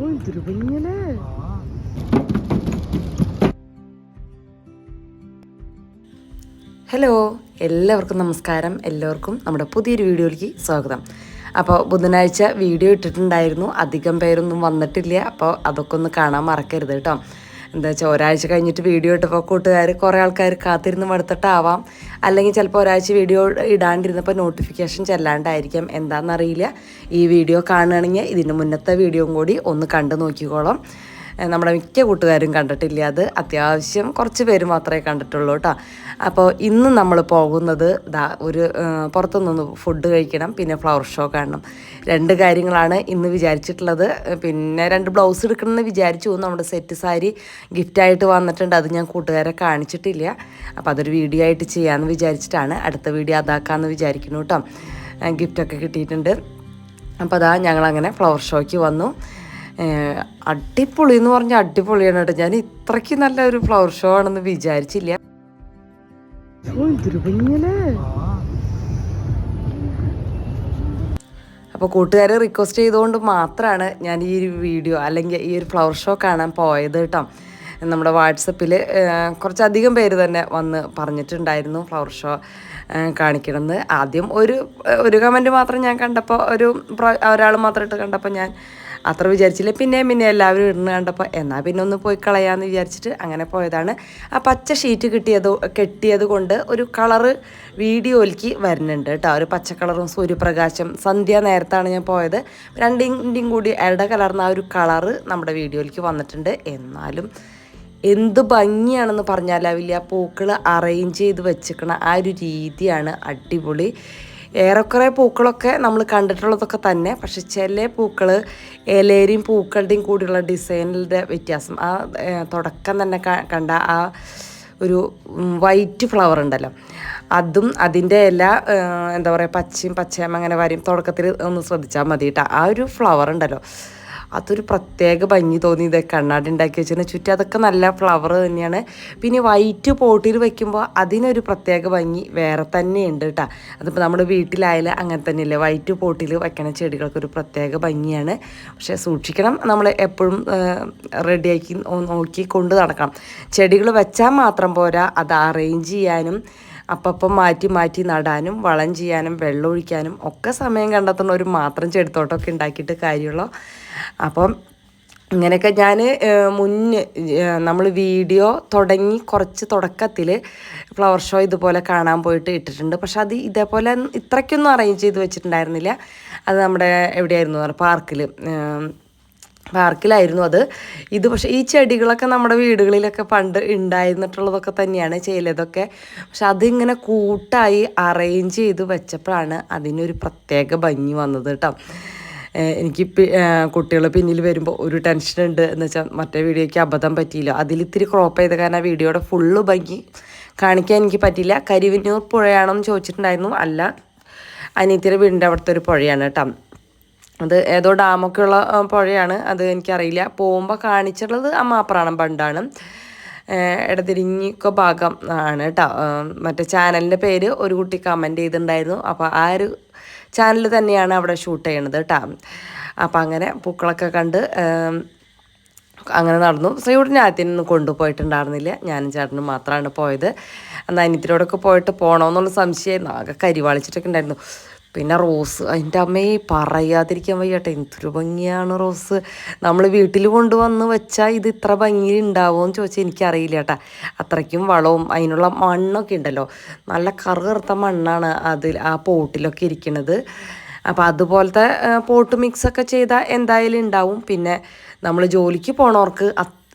Hello, എല്ലാവർക്കും നമസ്കാരം. എല്ലാവർക്കും നമ്മുടെ പുതിയൊരു വീഡിയോയിലേക്ക് സ്വാഗതം. അപ്പോൾ ബുധനാഴ്ച വീഡിയോ ഇട്ടിട്ടുണ്ടായിരുന്നു, അധികം പേരൊന്നും വന്നിട്ടില്ല. അപ്പോൾ അതൊക്കെ ഒന്ന് കാണാൻ മറക്കരുത് കേട്ടോ. എന്താ വെച്ചാൽ ഒരാഴ്ച കഴിഞ്ഞിട്ട് വീഡിയോ ഇട്ടപ്പോൾ കൂട്ടുകാർ കുറേ ആൾക്കാർ കാത്തിരുന്ന് മടുത്തിട്ടാവാം, അല്ലെങ്കിൽ ചിലപ്പോൾ ഒരാഴ്ച വീഡിയോ ഇടാണ്ടിരുന്നപ്പോൾ നോട്ടിഫിക്കേഷൻ ചെല്ലാണ്ടായിരിക്കാം, എന്താണെന്നറിയില്ല. ഈ വീഡിയോ കാണുകയാണെങ്കിൽ ഇതിൻ്റെ മുന്നത്തെ വീഡിയോയും കൂടി ഒന്ന് കണ്ടു നോക്കിക്കോളാം. നമ്മുടെ മിക്ക കൂട്ടുകാരും കണ്ടിട്ടില്ല, അത് അത്യാവശ്യം കുറച്ച് പേര് മാത്രമേ കണ്ടിട്ടുള്ളൂ കേട്ടോ. അപ്പോൾ ഇന്ന് നമ്മൾ പോകുന്നത് ഒരു പുറത്തുനിന്ന് ഫുഡ് കഴിക്കണം, പിന്നെ ഫ്ലവർ ഷോ കാണണം. രണ്ട് കാര്യങ്ങളാണ് ഇന്ന് വിചാരിച്ചിട്ടുള്ളത്. പിന്നെ 2 ബ്ലൗസ് എടുക്കണമെന്ന് വിചാരിച്ചു. നമ്മുടെ സെറ്റ് സാരി ഗിഫ്റ്റായിട്ട് വന്നിട്ടുണ്ട്, അത് ഞാൻ കൂട്ടുകാരെ കാണിച്ചിട്ടില്ല. അപ്പോൾ അതൊരു വീഡിയോ ആയിട്ട് ചെയ്യാമെന്ന് വിചാരിച്ചിട്ടാണ്. അടുത്ത വീഡിയോ അതാക്കാമെന്ന് വിചാരിക്കുന്നു കേട്ടോ. ഗിഫ്റ്റൊക്കെ കിട്ടിയിട്ടുണ്ട്. അപ്പോൾ അതാ ഞങ്ങളങ്ങനെ ഫ്ലവർ ഷോയ്ക്ക് വന്നു. അടിപൊളി എന്ന് പറഞ്ഞാൽ അടിപൊളിയാണ് കേട്ടോ. ഞാൻ ഇത്രയ്ക്ക് നല്ലൊരു ഫ്ലവർ ഷോ ആണെന്ന് വിചാരിച്ചില്ല. അപ്പോൾ കൂട്ടുകാരെ റിക്വസ്റ്റ് ചെയ്തുകൊണ്ട് മാത്രമാണ് ഞാൻ ഈ ഒരു വീഡിയോ അല്ലെങ്കിൽ ഈ ഒരു ഫ്ലവർ ഷോ കാണാൻ പോയത് കേട്ടോ. നമ്മുടെ വാട്സപ്പിൽ കുറച്ചധികം പേര് തന്നെ വന്ന് പറഞ്ഞിട്ടുണ്ടായിരുന്നു ഫ്ലവർ ഷോ കാണിക്കണമെന്ന്. ആദ്യം ഒരു കമൻറ്റ് മാത്രം ഞാൻ കണ്ടപ്പോൾ, ഒരാൾ മാത്രം ഇട്ട് കണ്ടപ്പോൾ ഞാൻ അത്ര വിചാരിച്ചില്ല. പിന്നെ എല്ലാവരും ഇടുന്ന കണ്ടപ്പോൾ എന്നാൽ പിന്നെ ഒന്ന് പോയി കളയാമെന്ന് വിചാരിച്ചിട്ട് അങ്ങനെ പോയതാണ്. ആ പച്ച ഷീറ്റ് കെട്ടിയത് കൊണ്ട് ഒരു കളറ് വീഡിയോയിലേക്ക് വരുന്നുണ്ട് കേട്ടോ. ഒരു പച്ച കളറും സൂര്യപ്രകാശം, സന്ധ്യ നേരത്താണ് ഞാൻ പോയത്. രണ്ടിൻ്റെയും കൂടി ഇട കലർന്ന ആ ഒരു കളറ് നമ്മുടെ വീഡിയോയിലേക്ക് വന്നിട്ടുണ്ട്. എന്നാലും എന്ത് ഭംഗിയാണെന്ന് പറഞ്ഞാലാവില്ല. പൂക്കൾ അറേഞ്ച് ചെയ്ത് വെച്ചിരിക്കണ ആ ഒരു രീതിയാണ് അടിപൊളി. ഏറെക്കുറെ പൂക്കളൊക്കെ നമ്മൾ കണ്ടിട്ടുള്ളതൊക്കെ തന്നെ, പക്ഷെ ചില പൂക്കൾ ഇലയുടെയും പൂക്കളുടെയും കൂടിയുള്ള ഡിസൈനിൻ്റെ വ്യത്യാസം, ആ തുടക്കം തന്നെ കണ്ട ആ ഒരു വൈറ്റ് ഫ്ലവർ ഉണ്ടല്ലോ, അതും അതിൻ്റെ എല്ലാ എന്താ പറയുക പച്ചയും അങ്ങനെ വരും. തുടക്കത്തിൽ ഒന്ന് ശ്രദ്ധിച്ചാൽ മതി കേട്ടോ. ആ ഒരു ഫ്ലവർ ഉണ്ടല്ലോ, അതൊരു പ്രത്യേക ഭംഗി തോന്നി. ഇത് കണ്ണാടി ഉണ്ടാക്കി വെച്ചതിന് ചുറ്റും അതൊക്കെ നല്ല ഫ്ലവർ തന്നെയാണ്. പിന്നെ വൈറ്റ് പോട്ടിൽ വയ്ക്കുമ്പോൾ അതിനൊരു പ്രത്യേക ഭംഗി വേറെ തന്നെയുണ്ട് കേട്ടോ. അതിപ്പോൾ നമ്മുടെ വീട്ടിലായാലും അങ്ങനെ തന്നെയല്ലേ, വൈറ്റ് പോട്ടിൽ വയ്ക്കണ ചെടികൾക്കൊരു പ്രത്യേക ഭംഗിയാണ്. പക്ഷേ സൂക്ഷിക്കണം, നമ്മൾ എപ്പോഴും റെഡിയാക്കി നോക്കി കൊണ്ട് നടക്കണം. ചെടികൾ വെച്ചാൽ മാത്രം പോരാ, അത് അറേഞ്ച് ചെയ്യാനും അപ്പം മാറ്റി നടാനും വളം ചെയ്യാനും വെള്ളം ഒഴിക്കാനും ഒക്കെ സമയം കണ്ടെത്തുന്നവർ മാത്രം ചെടിത്തോട്ടമൊക്കെ ഉണ്ടാക്കിയിട്ട് കാര്യമുള്ളൂ. അപ്പം ഇങ്ങനെയൊക്കെ ഞാൻ നമ്മൾ വീഡിയോ തുടങ്ങി കുറച്ച് തുടക്കത്തിൽ ഫ്ലവർ ഷോ ഇതുപോലെ കാണാൻ പോയിട്ട് ഇട്ടിട്ടുണ്ട്. പക്ഷെ അത് ഇതേപോലെ ഇത്രയ്ക്കൊന്നും അറേഞ്ച് ചെയ്ത് വെച്ചിട്ടുണ്ടായിരുന്നില്ല. അത് നമ്മുടെ എവിടെയായിരുന്നു, പാർക്കിലായിരുന്നു അത്. ഇത് പക്ഷേ ഈ ചെടികളൊക്കെ നമ്മുടെ വീടുകളിലൊക്കെ പണ്ട് ഉണ്ടായിരുന്നിട്ടുള്ളതൊക്കെ തന്നെയാണ് ചെയ്യലതൊക്കെ. പക്ഷെ അതിങ്ങനെ കൂട്ടായി അറേഞ്ച് ചെയ്ത് വെച്ചപ്പോഴാണ് അതിനൊരു പ്രത്യേക ഭംഗി വന്നത് കേട്ടോ. എനിക്ക് കുട്ടികൾ പിന്നിൽ വരുമ്പോൾ ഒരു ടെൻഷനുണ്ട് എന്ന് വെച്ചാൽ മറ്റേ വീഡിയോയ്ക്ക് അബദ്ധം പറ്റിയില്ല. അതിലിത്തിരി ക്രോപ്പ് ചെയ്ത കാരണം വീഡിയോയുടെ ഫുള്ള് ഭംഗി കാണിക്കാൻ എനിക്ക് പറ്റിയില്ല. കരിവന്നൂർ പുഴയാണെന്ന് ചോദിച്ചിട്ടുണ്ടായിരുന്നു. അല്ല, അനിയത്തിയുടെ വീടിൻ്റെ അവിടുത്തെ ഒരു പുഴയാണ് കേട്ടോ. അത് ഏതോ ഡാമൊക്കെ ഉള്ള പുഴയാണ്, അത് എനിക്കറിയില്ല. പോകുമ്പോൾ കാണിച്ചിട്ടുള്ളത് അമ്മാപ്രാണം ബണ്ടാണ്, ഇടതിരിഞ്ഞൊക്കെ ഭാഗം ആണ് കേട്ടോ. മറ്റേ ചാനലിൻ്റെ പേര് ഒരു കുട്ടി കമൻറ്റ് ചെയ്തിട്ടുണ്ടായിരുന്നു. അപ്പോൾ ആ ഒരു ചാനൽ തന്നെയാണ് അവിടെ ഷൂട്ട് ചെയ്യണത് കേട്ടോ. അപ്പോൾ അങ്ങനെ പൂക്കളൊക്കെ കണ്ട് അങ്ങനെ നടന്നു. ശ്രീകുട്ടിനെ ആദ്യമൊന്നും കൊണ്ടുപോയിട്ടുണ്ടായിരുന്നില്ല, ഞാനും ചേട്ടനും മാത്രമാണ് പോയത്. എന്നാൽ അനിയത്തിനോടൊക്കെ പോയിട്ട് പോകണമെന്നുള്ള സംശയമായിരുന്നു. ആകെ കരിവാളിച്ചിട്ടൊക്കെ ഉണ്ടായിരുന്നു. പിന്നെ റോസ്, അതിൻ്റെ അമ്മയെ പറയാതിരിക്കാൻ വയ്യട്ടെ, എന്തൊരു ഭംഗിയാണ് റോസ്. നമ്മൾ വീട്ടിൽ കൊണ്ടുവന്ന് വെച്ചാൽ ഇത് ഇത്ര ഭംഗി ഉണ്ടാവുമോ എന്ന് ചോദിച്ചാൽ എനിക്കറിയില്ല കേട്ടോ. അത്രയ്ക്കും വളവും അതിനുള്ള മണ്ണൊക്കെ ഉണ്ടല്ലോ, നല്ല കറുകറുത്ത മണ്ണാണ് ആ പോട്ടിലൊക്കെ ഇരിക്കുന്നത്. അപ്പോൾ അതുപോലത്തെ പോട്ട് മിക്സൊക്കെ ചെയ്താൽ എന്തായാലും ഉണ്ടാവും. പിന്നെ നമ്മൾ ജോലിക്ക് പോണവർക്ക്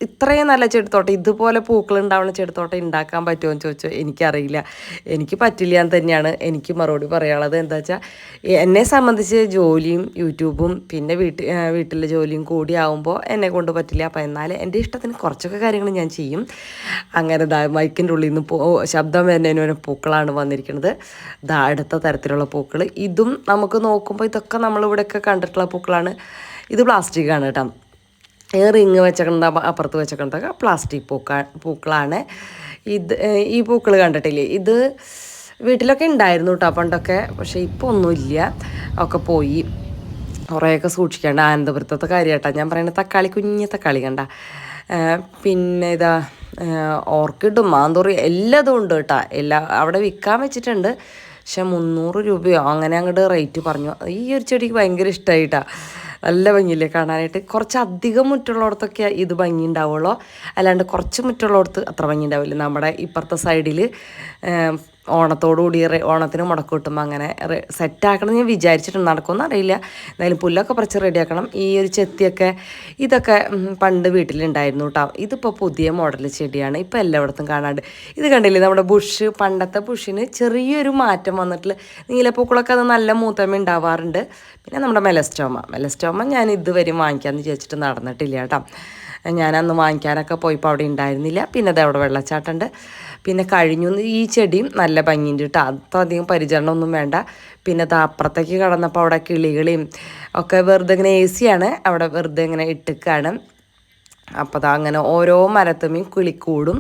ഇത്രയും നല്ല ചെടിത്തോട്ടം, ഇതുപോലെ പൂക്കൾ ഉണ്ടാവുന്ന ചെടിത്തോട്ടം ഉണ്ടാക്കാൻ പറ്റുമോ എന്ന് ചോദിച്ചാൽ എനിക്കറിയില്ല. എനിക്ക് പറ്റില്ല എന്ന് തന്നെയാണ് എനിക്ക് മറുപടി പറയാനുള്ളത്. എന്താ വെച്ചാൽ എന്നെ സംബന്ധിച്ച് ജോലിയും യൂട്യൂബും പിന്നെ വീട്ടിലെ ജോലിയും കൂടി ആകുമ്പോൾ എന്നെ കൊണ്ട് പറ്റില്ല. അപ്പോൾ എന്നാൽ എൻ്റെ ഇഷ്ടത്തിന് കുറച്ചൊക്കെ കാര്യങ്ങൾ ഞാൻ ചെയ്യും. അങ്ങനെ മൈക്കിൻ്റെ ഉള്ളിൽ നിന്ന് ശബ്ദം വരുന്നതിന് പൂക്കളാണ് വന്നിരിക്കുന്നത്. അടുത്ത തരത്തിലുള്ള പൂക്കൾ. ഇതും നമുക്ക് നോക്കുമ്പോൾ ഇതൊക്കെ നമ്മളിവിടെയൊക്കെ കണ്ടിട്ടുള്ള പൂക്കളാണ്. ഇത് പ്ലാസ്റ്റിക്കാണ് കേട്ടോ. റിങ് വെച്ചേക്കണ അപ്പുറത്ത് വെച്ചേക്കണതൊക്കെ പ്ലാസ്റ്റിക് പൂക്കളാണ്. ഈ പൂക്കൾ കണ്ടിട്ടില്ലേ, ഇത് വീട്ടിലൊക്കെ ഉണ്ടായിരുന്നു കേട്ടോ പണ്ടൊക്കെ, പക്ഷേ ഇപ്പോൾ ഒന്നുമില്ല, ഒക്കെ പോയി. കുറേയൊക്കെ സൂക്ഷിക്കേണ്ട. ആനന്തപുരത്തത്തെ കാര്യമായിട്ടാ ഞാൻ പറയുന്നത്. തക്കാളി, കുഞ്ഞ് തക്കാളി കണ്ട. പിന്നെ ഇതാ ഓർക്കിഡും മാന്തോറി എല്ലാതും ഉണ്ട് കേട്ടോ. അവിടെ വിൽക്കാൻ വെച്ചിട്ടുണ്ട്. പക്ഷെ 300 രൂപയോ അങ്ങനെ അങ്ങോട്ട് റേറ്റ് പറഞ്ഞു. ഈ ഒരു ചെടിക്ക് ഭയങ്കര ഇഷ്ടമായിട്ടാ. നല്ല ഭംഗിയില്ലേ കാണാനായിട്ട്. കുറച്ച് അധികം മുറ്റുള്ളിടത്തൊക്കെ ഇത് ഭംഗി ഉണ്ടാവുള്ളൂ, അല്ലാണ്ട് കുറച്ച് മുറ്റുള്ളിടത്ത് അത്ര ഭംഗി ഉണ്ടാവില്ല. നമ്മുടെ ഇപ്പുറത്തെ സൈഡിൽ ഓണത്തോടുകൂടി ഓണത്തിന് മുടക്ക് കിട്ടുമ്പോൾ അങ്ങനെ സെറ്റാക്കണം ഞാൻ വിചാരിച്ചിട്ടുണ്ട്. നടക്കുമെന്ന് അറിയില്ല. എന്തായാലും പുല്ലൊക്കെ പറിച്ച് റെഡിയാക്കണം. ഈ ഒരു ചെത്തിയൊക്കെ ഇതൊക്കെ പണ്ട് വീട്ടിലുണ്ടായിരുന്നു കേട്ടോ. ഇതിപ്പോൾ പുതിയ മോഡൽ ചെടിയാണ്, ഇപ്പോൾ എല്ലായിടത്തും കാണാണ്ട്. ഇത് കണ്ടില്ലേ നമ്മുടെ ബുഷ്, പണ്ടത്തെ ബുഷിന് ചെറിയൊരു മാറ്റം വന്നിട്ടുള്ള നീലപ്പൂക്കളൊക്കെ അത് നല്ല മൂത്തമ്മ ഉണ്ടാവാറുണ്ട്. പിന്നെ നമ്മുടെ മെലസ്റ്റോമ ഞാൻ ഇതുവരെ വാങ്ങിക്കാമെന്ന് വിചാരിച്ചിട്ട് നടന്നിട്ടില്ല കേട്ടോ. ഞാനന്ന് വാങ്ങിക്കാനൊക്കെ പോയപ്പോൾ അവിടെ ഉണ്ടായിരുന്നില്ല. പിന്നെ അത് അവിടെ വെള്ളച്ചാട്ടമുണ്ട്. പിന്നെ കഴിഞ്ഞു. ഈ ചെടിയും നല്ല ഭംഗിയുണ്ട് കേട്ടോ. അത്ര അധികം പരിചരണമൊന്നും വേണ്ട. പിന്നെ അത് അപ്പുറത്തേക്ക് കടന്നപ്പോൾ അവിടെ കിളികളെയും ഒക്കെ വെറുതെ ഇങ്ങനെ AC ആണ് അവിടെ വെറുതെ ഇങ്ങനെ ഇട്ടിക്കാണ്. അപ്പോൾ അതാ അങ്ങനെ ഓരോ മരത്തുമ്മയും കിളിക്കൂടും.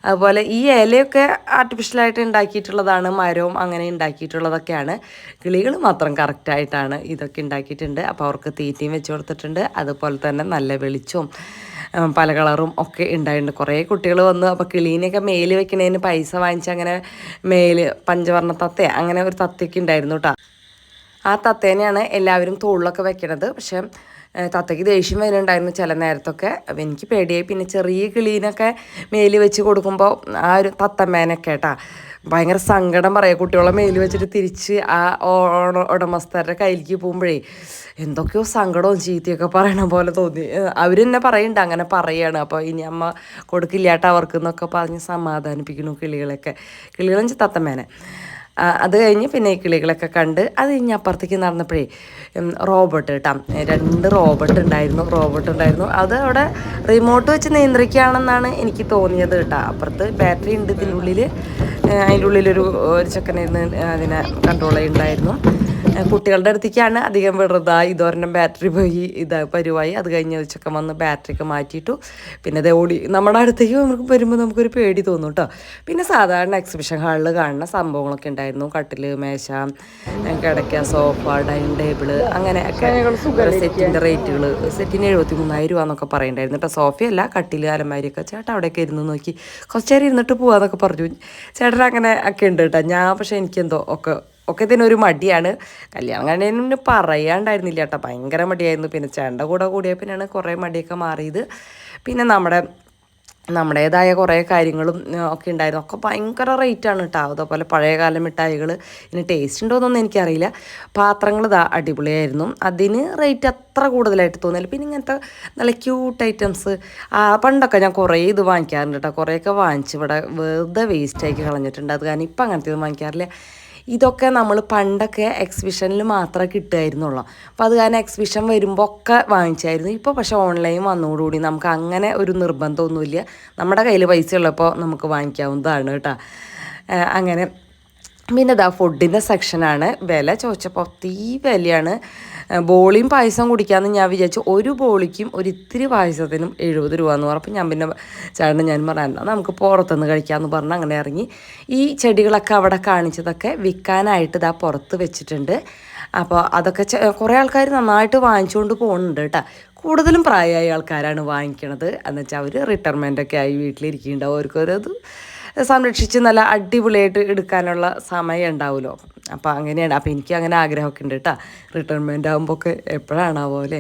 അതുപോലെ ഈ ഇലയൊക്കെ ആർട്ടിഫിഷ്യലായിട്ട് ഉണ്ടാക്കിയിട്ടുള്ളതാണ്, മരവും അങ്ങനെ ഉണ്ടാക്കിയിട്ടുള്ളതൊക്കെയാണ്. കിളികൾ മാത്രം കറക്റ്റായിട്ടാണ് ഇതൊക്കെ ഉണ്ടാക്കിയിട്ടുണ്ട്. അപ്പോൾ അവർക്ക് തീറ്റയും വെച്ച് കൊടുത്തിട്ടുണ്ട്. അതുപോലെ തന്നെ നല്ല വെളിച്ചവും പല കളറും ഒക്കെ ഉണ്ടായിട്ടുണ്ട്. കുറേ കുട്ടികൾ വന്നു. അപ്പോൾ കിളീനെയൊക്കെ മേല് വെക്കണതിന് പൈസ വാങ്ങിച്ച് അങ്ങനെ പഞ്ചവർണ്ണ തത്ത അങ്ങനെ ഒരു തത്തയ്ക്ക് ഉണ്ടായിരുന്നു കേട്ടോ. ആ തത്തേനെയാണ് എല്ലാവരും തോളിലൊക്കെ വെക്കണത്. പക്ഷെ തത്തയ്ക്ക് ദേഷ്യം വരുന്നുണ്ടായിരുന്നു ചില നേരത്തൊക്കെ. അപ്പം എനിക്ക് പേടിയായി. പിന്നെ ചെറിയ കിളീനൊക്കെ മേല് വെച്ച് കൊടുക്കുമ്പോൾ ആ ഒരു തത്തമ്മേനൊക്കെ കേട്ടാ ഭയങ്കര സങ്കടം പറയാം. കുട്ടികളെ മേല് വെച്ചിട്ട് തിരിച്ച് ആ ഉടമസ്ഥരുടെ കയ്യിലേക്ക് പോകുമ്പോഴേ എന്തൊക്കെയോ സങ്കടവും ചീത്തയൊക്കെ പറയണ പോലെ തോന്നി. അവർ തന്നെ പറയുന്നുണ്ട് അങ്ങനെ പറയാണ്. അപ്പോൾ ഇനി അമ്മ കൊടുക്കില്ലാട്ടോ അവർക്ക് എന്നൊക്കെ പറഞ്ഞ് സമാധാനിപ്പിക്കുന്നു കിളികളും തത്തമ്മേനെ. അത് കഴിഞ്ഞ് പിന്നെ ഈ കിളികളൊക്കെ കണ്ട് അത് കഴിഞ്ഞ് അപ്പുറത്തേക്ക് നടന്നപ്പോഴേ റോബോട്ട് കേട്ടോ. 2 റോബോട്ട് ഉണ്ടായിരുന്നു. അത് അവിടെ റിമോട്ട് വെച്ച് നിയന്ത്രിക്കുകയാണെന്നാണ് എനിക്ക് തോന്നിയത് കേട്ടോ. അപ്പുറത്ത് ബാറ്ററി ഉണ്ട് ഇതിനുള്ളിൽ. അതിൻ്റെ ഉള്ളിലൊരു ചെക്കനായിരുന്നു അതിനെ കൺട്രോൾ ചെയ്യുന്നുണ്ടായിരുന്നു. കുട്ടികളുടെ അടുത്തേക്കാണ് അധികം വിടുന്നത്. ഇതൊരെണ്ണം ബാറ്ററി പോയി പരുവായി. അത് കഴിഞ്ഞ് ചെക്കൻ വന്ന് ബാറ്ററിയൊക്കെ മാറ്റിയിട്ടു. പിന്നെ അത് ഓടി നമ്മുടെ അടുത്തേക്ക് നമുക്ക് വരുമ്പോൾ നമുക്കൊരു പേടി തോന്നും കേട്ടോ. പിന്നെ സാധാരണ എക്സിബിഷൻ ഹാളിൽ കാണുന്ന സംഭവങ്ങളൊക്കെ ഉണ്ടായിരുന്നു. കട്ടിൽ, മേശ, കിടക്ക, സോഫ, ഡൈനിങ് ടേബിള് അങ്ങനെയൊക്കെ. സെറ്റിൻ്റെ റേറ്റുകൾ സെറ്റിന് 73,000 രൂപ എന്നൊക്കെ പറയുന്നുണ്ടായിരുന്നു കേട്ടോ. സോഫയല്ല, കട്ടിൽ, അലമാരിയൊക്കെ. ചേട്ടാ അവിടെയൊക്കെ ഇരുന്ന് നോക്കി കുറച്ച് നേരം ഇരുന്നിട്ട് പോകാമെന്നൊക്കെ പറഞ്ഞു. ചേട്ടൻ അങ്ങനെ ഒക്കെ ഉണ്ട് കേട്ടോ. ഞാൻ പക്ഷേ എനിക്കെന്തോ ഒക്കെ ഇതിനൊരു മടിയാണ്. കല്യാണം കഴിഞ്ഞതിന് പറയാണ്ടായിരുന്നില്ല കേട്ടോ. ഭയങ്കര മടിയായിരുന്നു. പിന്നെ ചേട്ടൻ്റെ കൂടെ കൂടിയ പിന്നെയാണ് കുറേ മടിയൊക്കെ മാറിയത്. പിന്നെ നമ്മുടേതായ കുറേ കാര്യങ്ങളും ഒക്കെ ഉണ്ടായിരുന്നു. ഒക്കെ ഭയങ്കര റേറ്റാണ് കേട്ടോ. അതുപോലെ പഴയകാല മിഠായികൾ ഇനി ടേസ്റ്റ് ഉണ്ടോയെന്നൊന്നും എനിക്കറിയില്ല. പാത്രങ്ങൾ അടിപൊളിയായിരുന്നു. അതിന് റേറ്റ് അത്ര കൂടുതലായിട്ട് തോന്നില്ല. പിന്നെ ഇങ്ങനത്തെ നല്ല ക്യൂട്ട് ഐറ്റംസ് പണ്ടൊക്കെ ഞാൻ കുറേ ഇത് വാങ്ങിക്കാറുണ്ട് കേട്ടോ. കുറേയൊക്കെ വാങ്ങിച്ച് ഇവിടെ വെറുതെ വേസ്റ്റാക്കി കളഞ്ഞിട്ടുണ്ട്. അത് കാരണം ഇപ്പം അങ്ങനത്തെ ഇത് വാങ്ങിക്കാറില്ല. ഇതൊക്കെ നമ്മൾ പണ്ടൊക്കെ എക്സിബിഷനിൽ മാത്രമേ കിട്ടുമായിരുന്നുള്ളൂ. അപ്പോൾ അത് കാരണം എക്സിബിഷൻ വരുമ്പോൾ ഒക്കെ വാങ്ങിച്ചായിരുന്നു. ഇപ്പോൾ പക്ഷേ ഓൺലൈൻ വന്നതോടുകൂടി നമുക്ക് അങ്ങനെ ഒരു നിർബന്ധമൊന്നുമില്ല. നമ്മുടെ കയ്യിൽ പൈസ ഉള്ളപ്പോൾ നമുക്ക് വാങ്ങിക്കാവുന്നതാണ് കേട്ടോ. അങ്ങനെ പിന്നെ ഇതാ ഫുഡിൻ്റെ സെക്ഷനാണ്. വില ചോദിച്ചപ്പോൾ വിലയാണ്. ബോളിയും പായസം കുടിക്കാമെന്ന് ഞാൻ വിചാരിച്ചു. ഒരു ബോളിക്കും ഇത്തിരി പായസത്തിനും 70 രൂപ എന്ന് പറഞ്ഞപ്പോൾ ഞാൻ പിന്നെ ഞാൻ പറഞ്ഞു നമുക്ക് പുറത്തുനിന്ന് കഴിക്കാമെന്ന് പറഞ്ഞ് അങ്ങനെ ഇറങ്ങി. ഈ ചെടികളൊക്കെ അവിടെ കാണിച്ചതൊക്കെ വിൽക്കാനായിട്ട് ഇതാ പുറത്ത് വെച്ചിട്ടുണ്ട്. അപ്പോൾ അതൊക്കെ കുറേ ആൾക്കാർ നന്നായിട്ട് വാങ്ങിച്ചുകൊണ്ട് പോകുന്നുണ്ട് കേട്ടോ. കൂടുതലും പ്രായമായ ആൾക്കാരാണ് വാങ്ങിക്കണത്. എന്നുവെച്ചാൽ അവർ റിട്ടയർമെൻറ്റൊക്കെ ആയി വീട്ടിലിരിക്കുന്നുണ്ടാവും. അവർക്കൊരത് സംരക്ഷിച്ച് നല്ല അടിപൊളിയായിട്ട് എടുക്കാനുള്ള സമയം ഉണ്ടാവുമല്ലോ. അപ്പോൾ അങ്ങനെയാണ്. അപ്പോൾ എനിക്ക് അങ്ങനെ ആഗ്രഹമൊക്കെ ഉണ്ട് കേട്ടോ. റിട്ടയർമെൻ്റ് ആകുമ്പോൾ ഒക്കെ എപ്പോഴാണാവോ അല്ലേ,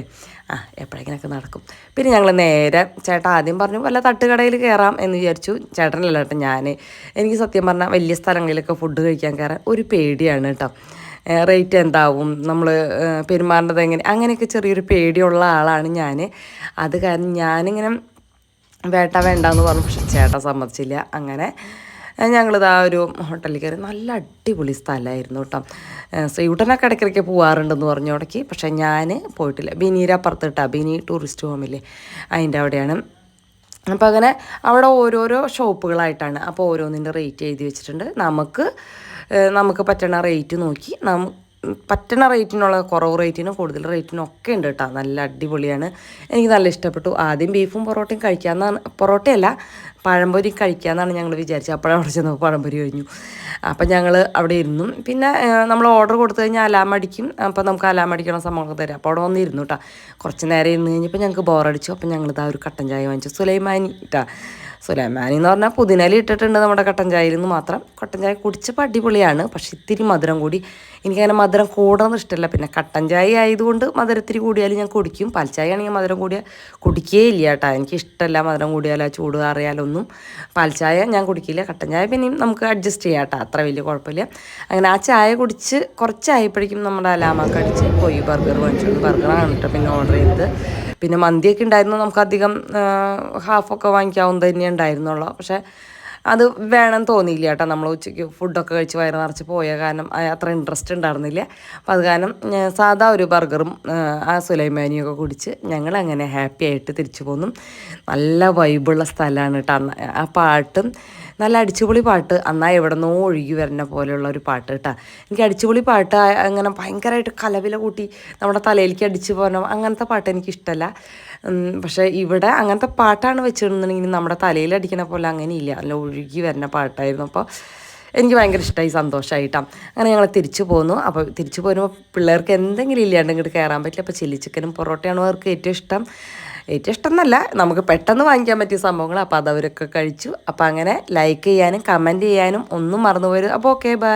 എപ്പോഴെങ്കിലൊക്കെ നടക്കും. പിന്നെ ഞങ്ങൾ നേരെ ചേട്ടാ ആദ്യം പറഞ്ഞു വല്ല തട്ടുകടയിൽ കയറാം എന്ന് വിചാരിച്ചു. ചേട്ടനല്ല കേട്ടോ എനിക്ക് സത്യം പറഞ്ഞാൽ വലിയ സ്ഥലങ്ങളിലൊക്കെ ഫുഡ് കഴിക്കാൻ കയറാൻ ഒരു പേടിയാണ് കേട്ടോ. റേറ്റ് എന്താവും, നമ്മൾ പെരുമാറേണ്ടത് അങ്ങനെയൊക്കെ ചെറിയൊരു പേടിയുള്ള ആളാണ് ഞാൻ. അത് കാരണം ഞാനിങ്ങനെ വേണ്ടാന്ന് പറഞ്ഞു. പക്ഷെ ചേട്ടൻ സമ്മതിച്ചില്ല. അങ്ങനെ ഞങ്ങളിതാ ഒരു ഹോട്ടലിൽ കയറി. നല്ല അടിപൊളി സ്ഥലമായിരുന്നു കേട്ടോ. ശ്രീകുട്ടനൊക്കെ ഇടയ്ക്കിടയ്ക്ക് പോകാറുണ്ടെന്ന് പറഞ്ഞു ഇടയ്ക്ക്. പക്ഷേ ഞാൻ പോയിട്ടില്ല. ബിനീരെ അപ്പുറത്ത് കേട്ടോ, ബിനി ടൂറിസ്റ്റ് ഹോമില്ലേ അതിൻ്റെ അവിടെയാണ്. അപ്പോൾ അങ്ങനെ അവിടെ ഓരോരോ ഷോപ്പുകളായിട്ടാണ്. അപ്പോൾ ഓരോന്നിൻ്റെ റേറ്റ് എഴുതി വെച്ചിട്ടുണ്ട്. നമുക്ക് പറ്റണ റേറ്റ് നോക്കി പറ്റുന്ന റേറ്റിനുള്ള കുറവ് റേറ്റിനും കൂടുതൽ റേറ്റിനും ഒക്കെ ഉണ്ട് കേട്ടോ. നല്ല അടിപൊളിയാണ്, എനിക്ക് നല്ല ഇഷ്ടപ്പെട്ടു. ആദ്യം ബീഫും പൊറോട്ടയും കഴിക്കാമെന്നാണ്, പൊറോട്ടയല്ല പഴംപൊരി കഴിക്കാമെന്നാണ് ഞങ്ങൾ വിചാരിച്ചത്. അപ്പോഴാണ് അവിടെ ചെന്നപ്പോൾ പഴംപൊരി കഴിഞ്ഞു. അപ്പം ഞങ്ങൾ അവിടെ ഇരുന്നു. പിന്നെ നമ്മൾ ഓർഡർ കൊടുത്തു കഴിഞ്ഞാൽ അലാം അടിക്കും. അപ്പോൾ നമുക്ക് അലാം അടിക്കണ സംഭവമൊക്കെ തരാം. അപ്പോൾ അവിടെ വന്നിരുന്നു കേട്ടോ. കുറച്ച് നേരം ഇരുന്ന് കഴിഞ്ഞപ്പോൾ ഞങ്ങൾക്ക് ബോറടിച്ചു. അപ്പം ഞങ്ങളിതാ ഒരു കട്ടൻ ചായ വാങ്ങിച്ചു. സുലൈമാനി കേട്ടോ. സുലൈമാനി എന്ന് പറഞ്ഞാൽ പുതിനയില ഇട്ടിട്ടുണ്ട് നമ്മുടെ കട്ടൻ ചായയിൽ നിന്ന് മാത്രം. കട്ടൻ ചായ കുടിച്ചപ്പോൾ അടിപൊളിയാണ്, പക്ഷെ ഇത്തിരി മധുരം കൂടി. എനിക്കങ്ങനെ മധുരം കൂടാൻ ഇഷ്ടമല്ല. പിന്നെ കട്ടൻ ചായ ആയതുകൊണ്ട് മധുരത്തിരി കൂടിയാലും ഞാൻ കുടിക്കും. പാൽച്ചായ ആണെങ്കിൽ മധുരം കൂടിയാൽ കുടിക്കേ ഇല്ല കേട്ടോ. എനിക്കിഷ്ടമല്ല മധുരം കൂടിയാലോ ചൂട് അറിയാലൊന്നും. പാൽച്ചായ ഞാൻ കുടിക്കില്ല. കട്ടൻ ചായ പിന്നെയും നമുക്ക് അഡ്ജസ്റ്റ് ചെയ്യാം കേട്ടോ, അത്ര വലിയ കുഴപ്പമില്ല. അങ്ങനെ ആ ചായ കുടിച്ച് കുറച്ചായപ്പോഴേക്കും നമ്മുടെ അലാമൊക്കെ അടിച്ച് പോയി ബർഗർ വാങ്ങിച്ചു. ബർഗറാണ് കേട്ടോ പിന്നെ ഓർഡർ ചെയ്തത്. പിന്നെ മന്തിയൊക്കെ ഉണ്ടായിരുന്നു. നമുക്കധികം ഹാഫൊക്കെ വാങ്ങിക്കാവുന്നത് തന്നെ ഉണ്ടായിരുന്നുള്ളൂ. പക്ഷേ അത് വേണം തോന്നിയില്ല കേട്ടോ. നമ്മൾ ഉച്ചയ്ക്ക് ഫുഡൊക്കെ കഴിച്ച് വയറ് നിറച്ച് പോയ കാരണം അത്ര ഇൻട്രസ്റ്റ് ഉണ്ടായിരുന്നില്ല. അപ്പം അത് കാരണം സാധാ ഒരു ബർഗറും ആ സുലൈമാനിയൊക്കെ കുടിച്ച് ഞങ്ങളങ്ങനെ ഹാപ്പി ആയിട്ട് തിരിച്ചു പോന്നു. നല്ല വൈബുള്ള സ്ഥലമാണ് കേട്ടോ. ആ പാട്ടും നല്ല അടിച്ചുപൊളി പാട്ട്, എന്നാൽ എവിടെന്നോ ഒഴുകി വരുന്ന പോലെയുള്ള ഒരു പാട്ട് കേട്ടോ. എനിക്ക് അടിച്ചുപൊളി പാട്ട് അങ്ങനെ ഭയങ്കരമായിട്ട് കലവില കൂട്ടി നമ്മുടെ തലയിലേക്ക് അടിച്ചു പോകണം അങ്ങനത്തെ പാട്ട് എനിക്കിഷ്ടമല്ല. പക്ഷേ ഇവിടെ അങ്ങനത്തെ പാട്ടാണ് വെച്ചിരുന്നുണ്ടെങ്കിൽ നമ്മുടെ തലയിൽ അടിക്കണ പോലെ അങ്ങനെയില്ല, നല്ല ഒഴുകി വരുന്ന പാട്ടായിരുന്നു. അപ്പോൾ എനിക്ക് ഭയങ്കര ഇഷ്ടമായി, സന്തോഷമായിട്ടാണ്. അങ്ങനെ ഞങ്ങൾ തിരിച്ചു പോന്നു. അപ്പോൾ തിരിച്ചു പോരുമ്പോൾ പിള്ളേർക്ക് എന്തെങ്കിലും ഇല്ലാണ്ട് ഇങ്ങോട്ട് കയറാൻ പറ്റില്ല. അപ്പോൾ ചില്ലി ചിക്കനും പൊറോട്ടയാണ് അവർക്ക് ഏറ്റവും ഇഷ്ടം. ഏറ്റവും ഇഷ്ടം എന്നല്ല, നമുക്ക് പെട്ടെന്ന് വാങ്ങിക്കാൻ പറ്റിയ സംഭവങ്ങൾ. അപ്പോൾ അതവരൊക്കെ കഴിച്ചു. അപ്പോൾ അങ്ങനെ ലൈക്ക് ചെയ്യാനും കമൻറ്റ് ചെയ്യാനും ഒന്നും മറന്നു പോയത്. അപ്പോൾ ഓക്കെ, ബൈ.